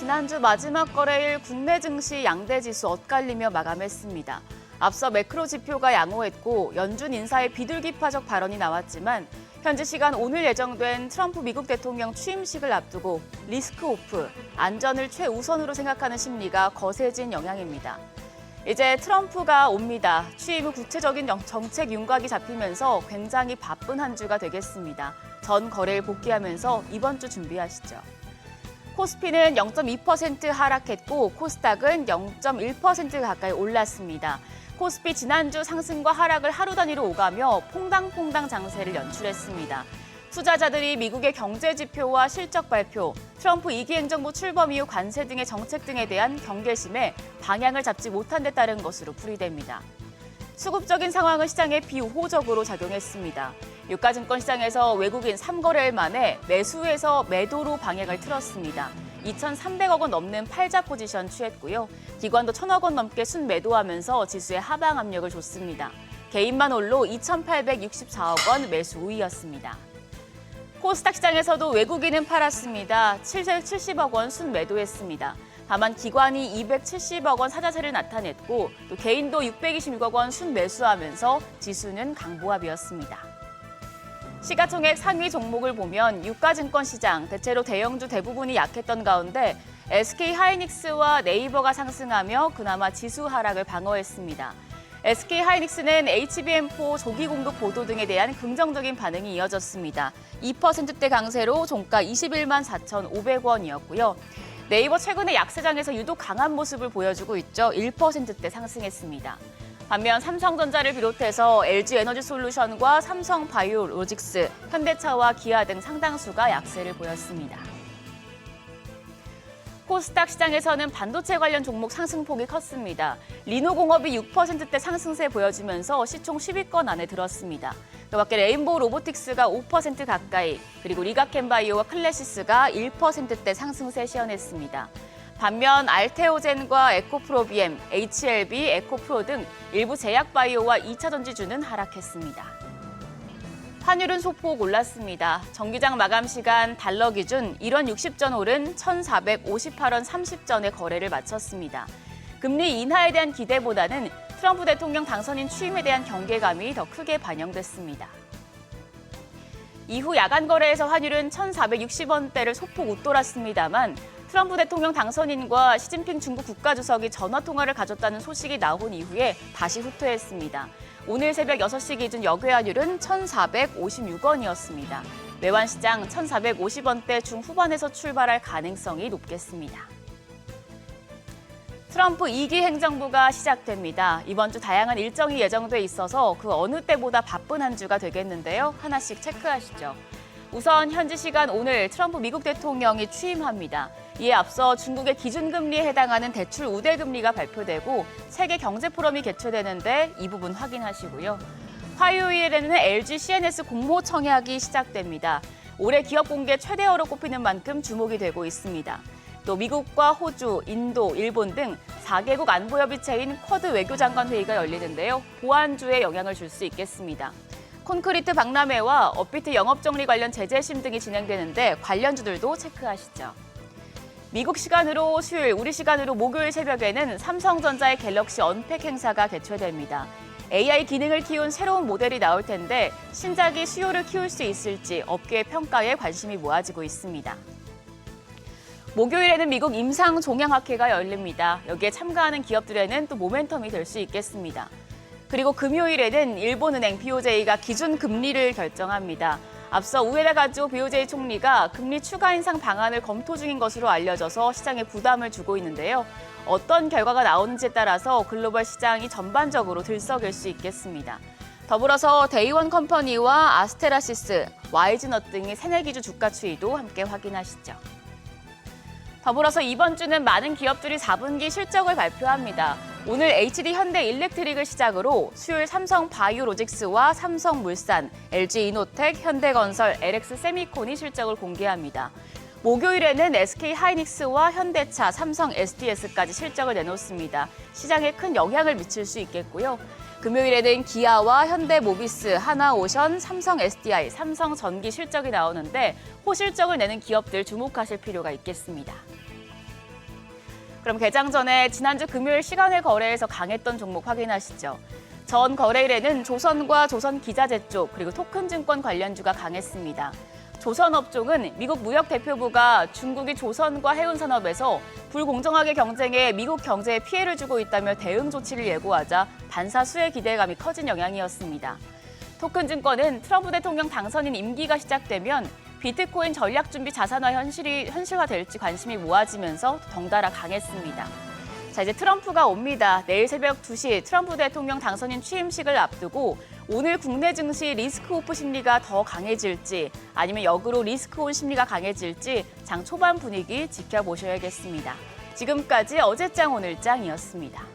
지난주 마지막 거래일 국내 증시 양대 지수 엇갈리며 마감했습니다. 앞서 매크로 지표가 양호했고 연준 인사의 비둘기파적 발언이 나왔지만 현지 시간 오늘 예정된 트럼프 미국 대통령 취임식을 앞두고 리스크 오프, 안전을 최우선으로 생각하는 심리가 거세진 영향입니다. 이제 트럼프가 옵니다. 취임 후 구체적인 정책 윤곽이 잡히면서 굉장히 바쁜 한 주가 되겠습니다. 전 거래일 복귀하면서 이번 주 준비하시죠. 코스피는 0.2% 하락했고 코스닥은 0.1% 가까이 올랐습니다. 코스피 지난주 상승과 하락을 하루 단위로 오가며 퐁당퐁당 장세를 연출했습니다. 투자자들이 미국의 경제 지표와 실적 발표, 트럼프 2기 행정부 출범 이후 관세 등의 정책 등에 대한 경계심에 방향을 잡지 못한 데 따른 것으로 풀이됩니다. 수급적인 상황은 시장에 비우호적으로 작용했습니다. 유가증권 시장에서 외국인 3거래일 만에 매수에서 매도로 방향을 틀었습니다. 2,300억 원 넘는 팔자 포지션 취했고요. 기관도 1,000억 원 넘게 순매도하면서 지수에 하방 압력을 줬습니다. 개인만 홀로 2,864억 원 매수 우위였습니다. 코스닥 시장에서도 외국인은 팔았습니다. 770억 원 순매도했습니다. 다만 기관이 270억 원 사자세를 나타냈고 또 개인도 626억 원 순매수하면서 지수는 강보합이었습니다. 시가총액 상위 종목을 보면 유가증권 시장, 대체로 대형주 대부분이 약했던 가운데 SK하이닉스와 네이버가 상승하며 그나마 지수 하락을 방어했습니다. SK하이닉스는 HBM4 조기 공급 보도 등에 대한 긍정적인 반응이 이어졌습니다. 2%대 강세로 종가 21만 4,500원이었고요. 네이버 최근에 약세장에서 유독 강한 모습을 보여주고 있죠. 1%대 상승했습니다. 반면 삼성전자를 비롯해서 LG에너지솔루션과 삼성바이오로직스, 현대차와 기아 등 상당수가 약세를 보였습니다. 코스닥 시장에서는 반도체 관련 종목 상승폭이 컸습니다. 리노공업이 6%대 상승세 보여주면서 시총 10위권 안에 들었습니다. 그 밖에 레인보우 로보틱스가 5% 가까이, 그리고 리가켄바이오와 클래시스가 1%대 상승세 시현했습니다. 반면 알테오젠과 에코프로비엠, HLB, 에코프로 등 일부 제약바이오와 2차전지주는 하락했습니다. 환율은 소폭 올랐습니다. 정기장 마감 시간 달러 기준 1원 60전 오른 1,458원 30전에 거래를 마쳤습니다. 금리 인하에 대한 기대보다는 트럼프 대통령 당선인 취임에 대한 경계감이 더 크게 반영됐습니다. 이후 야간 거래에서 환율은 1,460원대를 소폭 웃돌았습니다만 트럼프 대통령 당선인과 시진핑 중국 국가주석이 전화통화를 가졌다는 소식이 나온 이후에 다시 후퇴했습니다. 오늘 새벽 6시 기준 역외환율은 1,456원이었습니다. 외환시장 1,450원대 중후반에서 출발할 가능성이 높겠습니다. 트럼프 2기 행정부가 시작됩니다. 이번 주 다양한 일정이 예정돼 있어서 그 어느 때보다 바쁜 한 주가 되겠는데요. 하나씩 체크하시죠. 우선 현지 시간 오늘 트럼프 미국 대통령이 취임합니다. 이에 앞서 중국의 기준금리에 해당하는 대출 우대금리가 발표되고 세계 경제 포럼이 개최되는데 이 부분 확인하시고요. 화요일에는 LG CNS 공모 청약이 시작됩니다. 올해 기업 공개 최대어로 꼽히는 만큼 주목이 되고 있습니다. 또 미국과 호주, 인도, 일본 등 4개국 안보협의체인 쿼드 외교장관 회의가 열리는데요. 보안주에 영향을 줄 수 있겠습니다. 콘크리트 박람회와 업비트 영업정리 관련 제재심 등이 진행되는데 관련주들도 체크하시죠. 미국 시간으로 수요일, 우리 시간으로 목요일 새벽에는 삼성전자의 갤럭시 언팩 행사가 개최됩니다. AI 기능을 키운 새로운 모델이 나올 텐데 신작이 수요를 키울 수 있을지 업계의 평가에 관심이 모아지고 있습니다. 목요일에는 미국 임상종양학회가 열립니다. 여기에 참가하는 기업들에는 또 모멘텀이 될 수 있겠습니다. 그리고 금요일에는 일본은행 BOJ가 기준금리를 결정합니다. 앞서 우에다 가즈오 BOJ 총리가 금리 추가 인상 방안을 검토 중인 것으로 알려져서 시장에 부담을 주고 있는데요. 어떤 결과가 나오는지에 따라서 글로벌 시장이 전반적으로 들썩일 수 있겠습니다. 더불어서 데이원 컴퍼니와 아스테라시스, YG넛 등의 새내기주 주가 추이도 함께 확인하시죠. 더불어서 이번 주는 많은 기업들이 4분기 실적을 발표합니다. 오늘 HD 현대 일렉트릭을 시작으로 수요일 삼성 바이오로직스와 삼성물산, LG이노텍, 현대건설, LX세미콘이 실적을 공개합니다. 목요일에는 SK하이닉스와 현대차, 삼성 SDS까지 실적을 내놓습니다. 시장에 큰 영향을 미칠 수 있겠고요. 금요일에는 기아와 현대모비스, 하나오션, 삼성 SDI, 삼성전기 실적이 나오는데 호실적을 내는 기업들 주목하실 필요가 있겠습니다. 그럼 개장 전에 지난주 금요일 시간외 거래에서 강했던 종목 확인하시죠. 전 거래일에는 조선과 조선기자재 쪽 그리고 토큰증권 관련주가 강했습니다. 조선업종은 미국 무역대표부가 중국이 조선과 해운산업에서 불공정하게 경쟁해 미국 경제에 피해를 주고 있다며 대응 조치를 예고하자 반사 수혜 기대감이 커진 영향이었습니다. 토큰증권은 트럼프 대통령 당선인 임기가 시작되면 비트코인 전략준비 자산화 현실화될지 관심이 모아지면서 덩달아 강했습니다. 자, 이제 트럼프가 옵니다. 내일 새벽 2시 트럼프 대통령 당선인 취임식을 앞두고 오늘 국내 증시 리스크오프 심리가 더 강해질지 아니면 역으로 리스크온 심리가 강해질지 장 초반 분위기 지켜보셔야겠습니다. 지금까지 어제장 오늘장이었습니다.